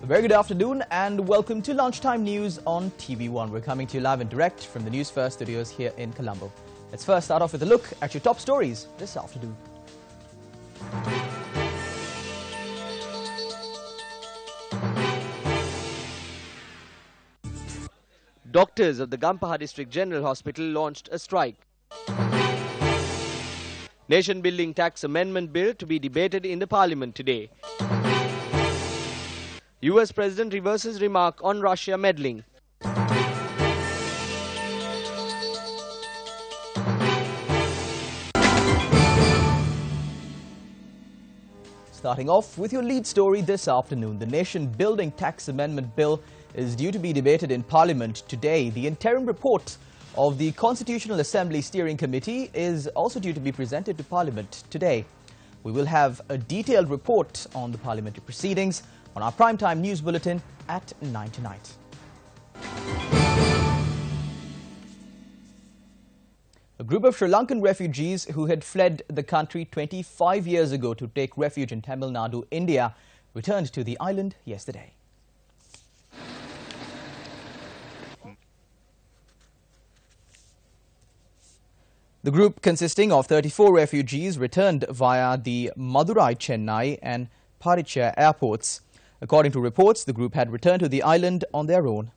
A very good afternoon and welcome to Lunchtime News on TV1. We're coming to you live and direct from the Newsfirst studios here in Colombo. Let's first start off with a look at your top stories this afternoon. Doctors of the Gampaha District General Hospital launched a strike. Nation-building tax amendment bill to be debated in the parliament today. US President reverses remark on Russia meddling. Starting off with your lead story this afternoon, the nation-building tax amendment bill is due to be debated in Parliament today. The interim report of the Constitutional Assembly Steering Committee is also due to be presented to Parliament today. We will have a detailed report on the parliamentary proceedings on our primetime news bulletin at 9 tonight. A group of Sri Lankan refugees who had fled the country 25 years ago to take refuge in Tamil Nadu, India, returned to the island yesterday. The group, consisting of 34 refugees, returned via the Madurai, Chennai and Parichya airports. According to reports, the group had returned to the island on their own.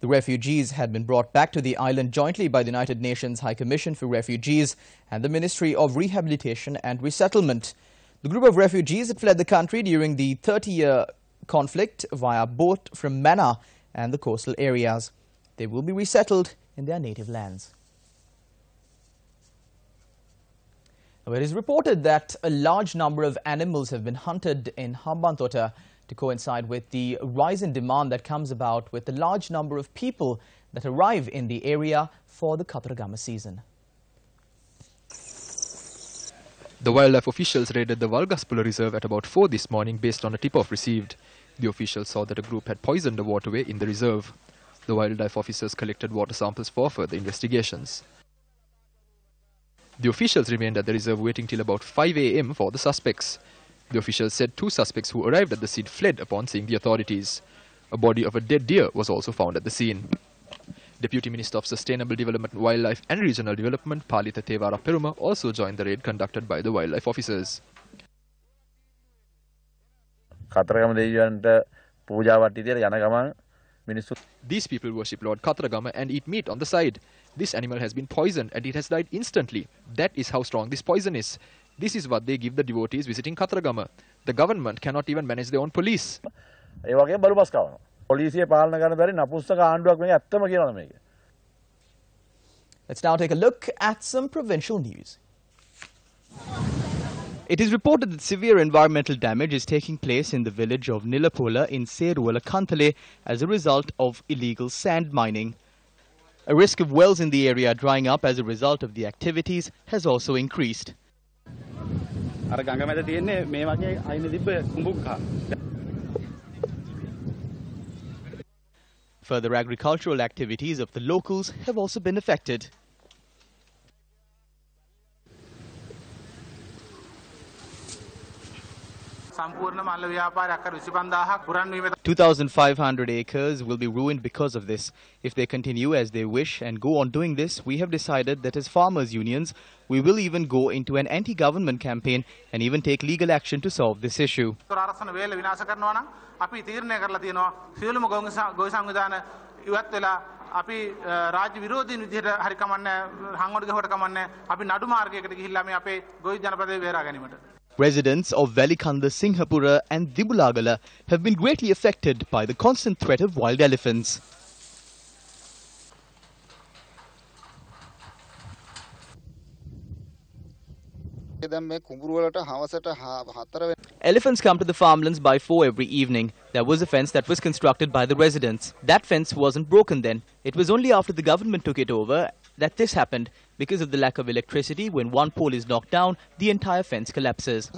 The refugees had been brought back to the island jointly by the United Nations High Commission for Refugees and the Ministry of Rehabilitation and Resettlement. The group of refugees had fled the country during the 30-year conflict via boat from Mannar and the coastal areas. They will be resettled in their native lands. It is reported that a large number of animals have been hunted in Hambantota to coincide with the rise in demand that comes about with the large number of people that arrive in the area for the Kathragama season. The wildlife officials raided the Valgaspula Reserve at about 4 this morning based on a tip-off received. The officials saw that a group had poisoned a waterway in the reserve. The wildlife officers collected water samples for further investigations. The officials remained at the reserve waiting till about 5 a.m. for the suspects. The officials said 2 suspects who arrived at the scene fled upon seeing the authorities. A body of a dead deer was also found at the scene. Deputy Minister of Sustainable Development, Wildlife and Regional Development, Palitha Tevara Peruma, also joined the raid conducted by the wildlife officers. These people worship Lord Kathragama and eat meat on the side. This animal has been poisoned and it has died instantly. That is how strong this poison is. This is what they give the devotees visiting Kathragama. The government cannot even manage their own police. Let's now take a look at some provincial news. It is reported that severe environmental damage is taking place in the village of Nilapola in Seruala Kantale as a result of illegal sand mining. A risk of wells in the area drying up as a result of the activities has also increased. Further agricultural activities of the locals have also been affected. $2,500 acres will be ruined because of this. If they continue as they wish and go on doing this, we have decided that as farmers' unions, we will even go into an anti-government campaign and even take legal action to solve this issue. Residents of Velikanda, Singhapura and Dibulagala have been greatly affected by the constant threat of wild elephants. Elephants come to the farmlands by 4 every evening. There was a fence that was constructed by the residents. That fence wasn't broken then. It was only after the government took it over that this happened. Because of the lack of electricity, when one pole is knocked down, the entire fence collapses.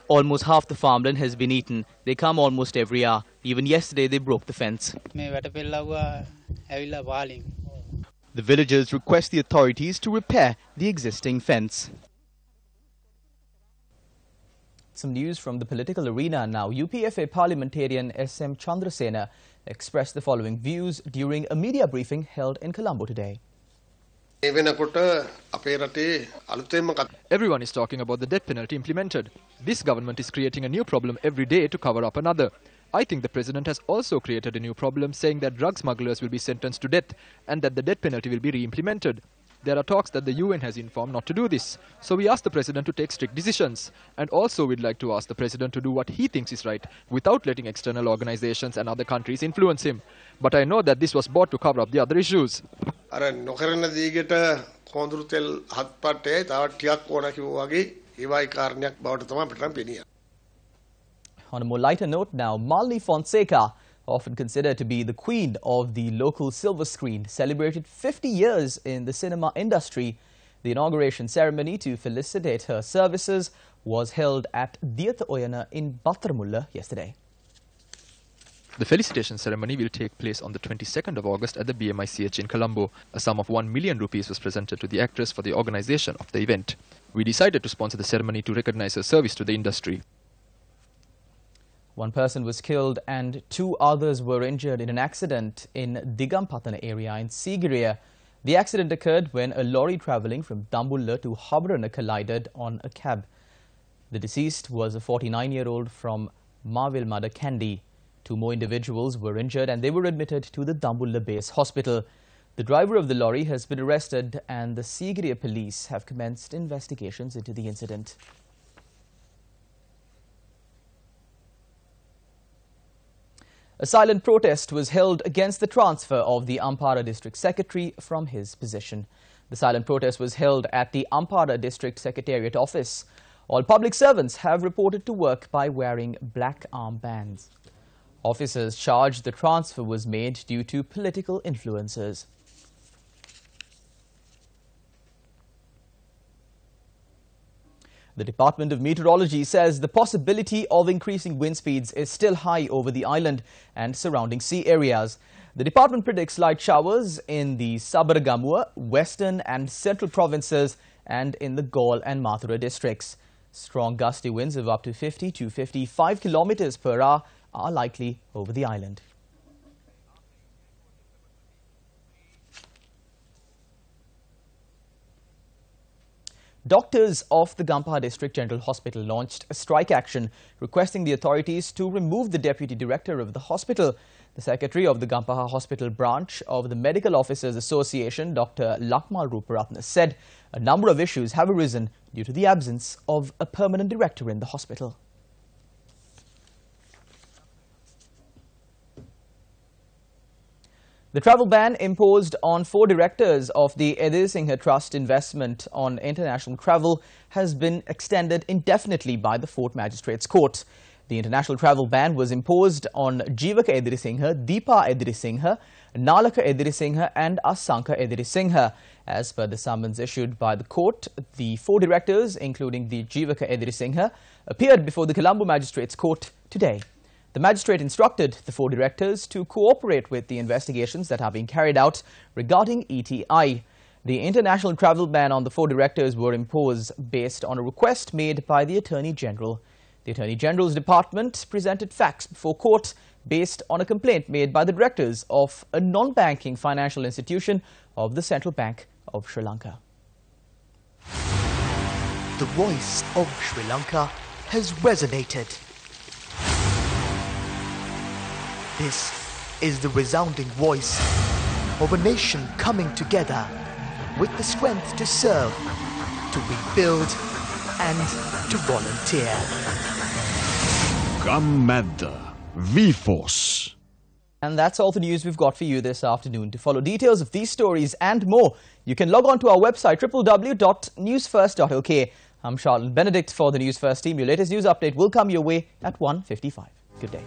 Almost half the farmland has been eaten. They come almost every hour. Even yesterday they broke the fence. The villagers request the authorities to repair the existing fence. some news from the political arena now. UPFA parliamentarian SM Chandrasena expressed the following views during a media briefing held in Colombo today. Everyone is talking about the death penalty implemented. This government is creating a new problem every day to cover up another. I think the president has also created a new problem, saying that drug smugglers will be sentenced to death and that the death penalty will be re-implemented. There are talks that the UN has informed not to do this. So we asked the president to take strict decisions. And also we'd like to ask the president to do what he thinks is right without letting external organizations and other countries influence him. But I know that this was bought to cover up the other issues. On a more lighter note now, Malini Fonseca, often considered to be the queen of the local silver screen, celebrated 50 years in the cinema industry. The inauguration ceremony to felicitate her services was held at Diyatha Oyana in Battaramulla yesterday. The felicitation ceremony will take place on the 22nd of August at the BMICH in Colombo. A sum of 1 million rupees was presented to the actress for the organization of the event. We decided to sponsor the ceremony to recognize her service to the industry. One person was killed and 2 others were injured in an accident in Digampatana area in Sigiriya. The accident occurred when a lorry travelling from Dambulla to Habrana collided on a cab. The deceased was a 49-year-old from Mavilmada Kandy. 2 more individuals were injured and they were admitted to the Dambulla base hospital. The driver of the lorry has been arrested and the Sigiriya police have commenced investigations into the incident. A silent protest was held against the transfer of the Ampara District Secretary from his position. The silent protest was held at the Ampara District Secretariat office. All public servants have reported to work by wearing black armbands. Officers charged the transfer was made due to political influences. The Department of Meteorology says the possibility of increasing wind speeds is still high over the island and surrounding sea areas. The department predicts light showers in the Sabaragamuwa, western and central provinces and in the Gaul and Mathura districts. Strong gusty winds of up to 50 to 55 kilometers per hour are likely over the island. Doctors of the Gampaha District General Hospital launched a strike action requesting the authorities to remove the deputy director of the hospital. The secretary of the Gampaha Hospital branch of the Medical Officers Association, Dr. Lakmal Ruparatna, said a number of issues have arisen due to the absence of a permanent director in the hospital. The travel ban imposed on 4 directors of the Edir Singha Trust Investment on International Travel has been extended indefinitely by the 4th Magistrates Court. The international travel ban was imposed on Jeevaka Edir Singha, Deepa Edir Singha, Nalaka Edir Singha and Asanka Edir Singha. As per the summons issued by the court, the 4 directors, including the Jeevaka Edir Singha, appeared before the Colombo Magistrates Court today. The magistrate instructed the 4 directors to cooperate with the investigations that are being carried out regarding ETI. The international travel ban on the 4 directors were imposed based on a request made by the Attorney General. The Attorney General's department presented facts before court based on a complaint made by the directors of a non-banking financial institution of the Central Bank of Sri Lanka. The voice of Sri Lanka has resonated. This is the resounding voice of a nation coming together with the strength to serve, to rebuild and to volunteer. Gammadda V-Force. And that's all the news we've got for you this afternoon. To follow details of these stories and more, you can log on to our website www.newsfirst.lk. I'm Charlton Benedict for the News First team. Your latest news update will come your way at 1:55. Good day.